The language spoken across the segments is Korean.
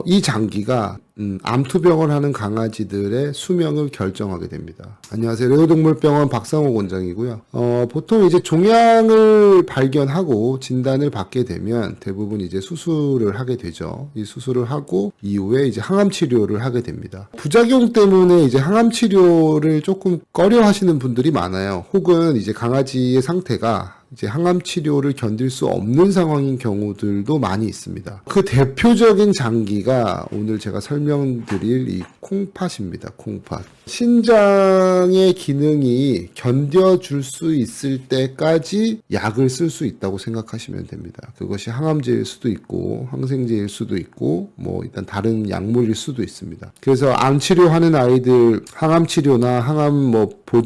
이 장기가 암투병을 하는 강아지들의 수명을 결정하게 됩니다. 안녕하세요. 레오동물병원 박상호 원장이고요. 보통 이제 종양을 발견하고 진단을 받게 되면 대부분 이제 수술을 하게 되죠. 이 수술을 하고 이후에 이제 항암 치료를 하게 됩니다. 부작용 때문에 이제 항암 치료를 조금 꺼려 하시는 분들이 많아요. 혹은 이제 강아지의 상태가 이제 항암 치료를 견딜 수 없는 상황인 경우들도 많이 있습니다. 그 대표적인 장기가 오늘 제가 설명드릴 이 콩팥입니다. 콩팥. 신장의 기능이 견뎌줄 수 있을 때까지 약을 쓸 수 있다고 생각하시면 됩니다. 그것이 항암제일 수도 있고 항생제일 수도 있고 뭐 일단 다른 약물일 수도 있습니다. 그래서 암 치료하는 아이들 항암 치료나 항암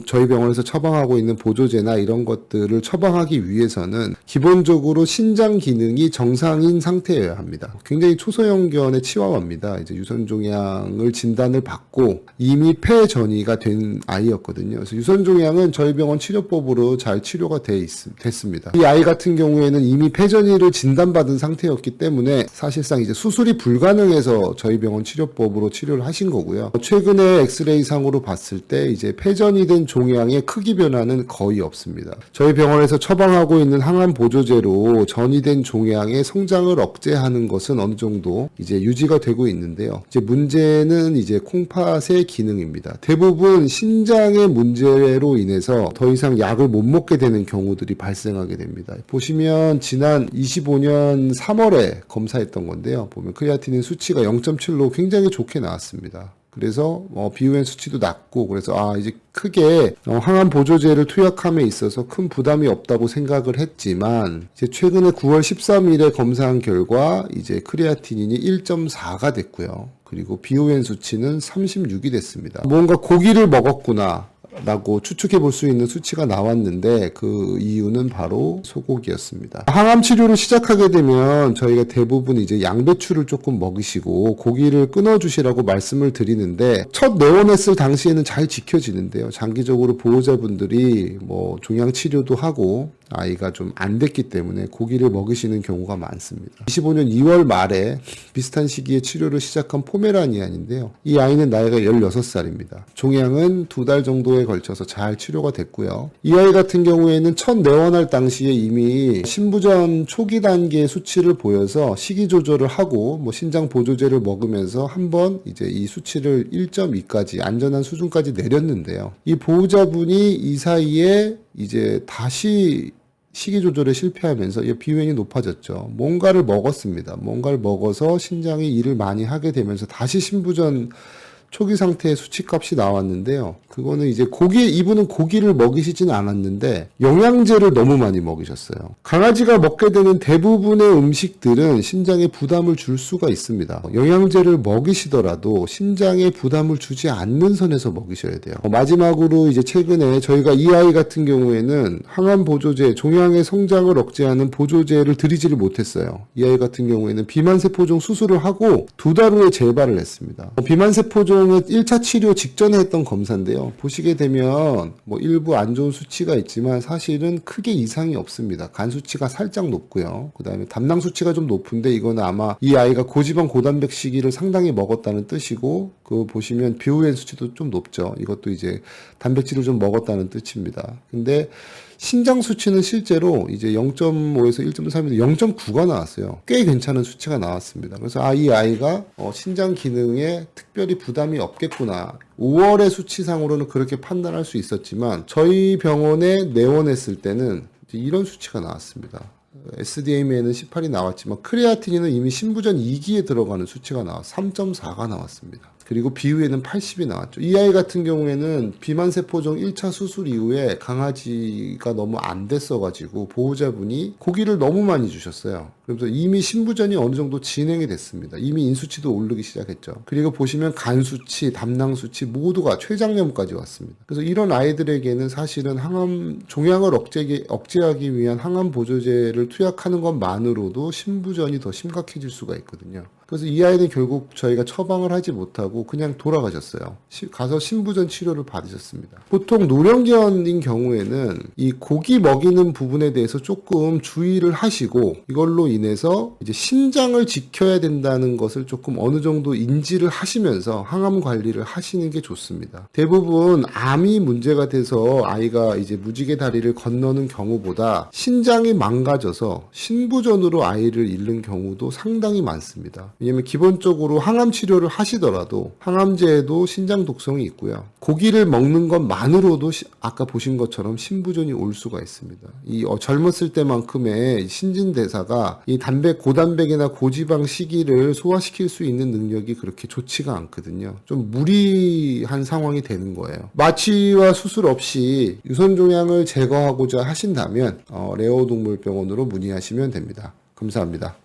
저희 병원에서 처방하고 있는 보조제나 이런 것들을 처방하기 위해서는 기본적으로 신장 기능이 정상인 상태여야 합니다. 굉장히 초소형견의 치와와입니다. 이제 유선종양을 진단을 받고 이미 폐전이가 된 아이였거든요. 그래서 유선종양은 저희 병원 치료법으로 잘 치료가 됐습니다. 이 아이 같은 경우에는 이미 폐전이를 진단받은 상태였기 때문에 사실상 이제 수술이 불가능해서 저희 병원 치료법으로 치료를 하신 거고요. 최근에 엑스레이 상으로 봤을 때 이제 폐전이 된 종양의 크기 변화는 거의 없습니다. 저희 병원에서 처방하고 있는 항암 보조제로 전이된 종양의 성장을 억제하는 것은 어느 정도 이제 유지가 되고 있는데요. 이제 문제는 이제 콩팥의 기능입니다. 대부분 신장의 문제로 인해서 더 이상 약을 못 먹게 되는 경우들이 발생하게 됩니다. 보시면 지난 25년 3월에 검사했던 건데요. 보면 크레아티닌 수치가 0.7로 굉장히 좋게 나왔습니다. 그래서 비후엔 수치도 낮고 그래서 이제 크게 항암 보조제를 투약함에 있어서 큰 부담이 없다고 생각을 했지만 이제 최근에 9월 13일에 검사한 결과 이제 크레아티닌이 1.4가 됐고요. 그리고 비후엔 수치는 36이 됐습니다. 뭔가 고기를 먹었구나 라고 추측해 볼 수 있는 수치가 나왔는데 그 이유는 바로 소고기였습니다. 항암 치료를 시작하게 되면 저희가 대부분 이제 양배추를 조금 먹이시고 고기를 끊어 주시라고 말씀을 드리는데 첫 내원했을 당시에는 잘 지켜지는데요. 장기적으로 보호자분들이 종양 치료도 하고 아이가 좀 안 됐기 때문에 고기를 먹이시는 경우가 많습니다. 25년 2월 말에 비슷한 시기에 치료를 시작한 포메라니안인데요. 이 아이는 나이가 16살입니다. 종양은 2달 정도에 걸쳐서 잘 치료가 됐고요. 이 아이 같은 경우에는 첫 내원할 당시에 이미 신부전 초기 단계의 수치를 보여서 식이 조절을 하고 신장 보조제를 먹으면서 한번 이제 이 수치를 1.2까지 안전한 수준까지 내렸는데요. 이 보호자분이 이 사이에 이제 다시 식이 조절에 실패하면서 비후엔이 높아졌죠. 뭔가를 먹었습니다. 뭔가를 먹어서 신장이 일을 많이 하게 되면서 다시 신부전 초기 상태의 수치값이 나왔는데요. 그거는 이제 이분은 고기를 먹이시진 않았는데 영양제를 너무 많이 먹이셨어요. 강아지가 먹게 되는 대부분의 음식들은 신장에 부담을 줄 수가 있습니다. 영양제를 먹이시더라도 신장에 부담을 주지 않는 선에서 먹이셔야 돼요. 마지막으로 이제 최근에 저희가 이 아이 같은 경우에는 항암 보조제, 종양의 성장을 억제하는 보조제를 드리지를 못했어요. 이 아이 같은 경우에는 비만세포종 수술을 하고 2달 후에 재발을 했습니다. 비만세포종은 1차 치료 직전에 했던 검사인데요. 보시게 되면 일부 안 좋은 수치가 있지만 사실은 크게 이상이 없습니다. 간 수치가 살짝 높고요. 그 다음에 담낭 수치가 좀 높은데 이거는 아마 이 아이가 고지방 고단백 시기를 상당히 먹었다는 뜻이고 그 보시면 비후엔 수치도 좀 높죠. 이것도 이제 단백질을 좀 먹었다는 뜻입니다. 근데 신장 수치는 실제로 이제 0.5에서 1.3에서 0.9가 나왔어요. 꽤 괜찮은 수치가 나왔습니다. 그래서 이 아이가 신장 기능에 특별히 부담이 없겠구나. 5월의 수치상으로는 그렇게 판단할 수 있었지만 저희 병원에 내원했을 때는 이런 수치가 나왔습니다. SDMA는 18이 나왔지만 크레아틴인은 이미 신부전 2기에 들어가는 수치가 3.4가 나왔습니다. 그리고 비후에는 80이 나왔죠. 이 아이 같은 경우에는 비만세포종 1차 수술 이후에 강아지가 너무 안 됐어가지고 보호자분이 고기를 너무 많이 주셨어요. 그래서 이미 신부전이 어느 정도 진행이 됐습니다. 이미 인수치도 오르기 시작했죠. 그리고 보시면 간 수치, 담낭 수치 모두가 췌장염까지 왔습니다. 그래서 이런 아이들에게는 사실은 종양을 억제하기 위한 항암 보조제를 투약하는 것만으로도 신부전이 더 심각해질 수가 있거든요. 그래서 이 아이는 결국 저희가 처방을 하지 못하고 그냥 돌아가셨어요. 가서 신부전 치료를 받으셨습니다. 보통 노령견인 경우에는 이 고기 먹이는 부분에 대해서 조금 주의를 하시고 이걸로 인해서 이제 신장을 지켜야 된다는 것을 조금 어느 정도 인지를 하시면서 항암 관리를 하시는 게 좋습니다. 대부분 암이 문제가 돼서 아이가 이제 무지개 다리를 건너는 경우보다 신장이 망가져서 신부전으로 아이를 잃는 경우도 상당히 많습니다. 왜냐면 기본적으로 항암 치료를 하시더라도 항암제에도 신장 독성이 있고요. 고기를 먹는 것만으로도 아까 보신 것처럼 신부전이 올 수가 있습니다. 이 젊었을 때만큼의 신진대사가 이 고단백이나 고지방 식이를 소화시킬 수 있는 능력이 그렇게 좋지가 않거든요. 좀 무리한 상황이 되는 거예요. 마취와 수술 없이 유선종양을 제거하고자 하신다면 레오동물병원으로 문의하시면 됩니다. 감사합니다.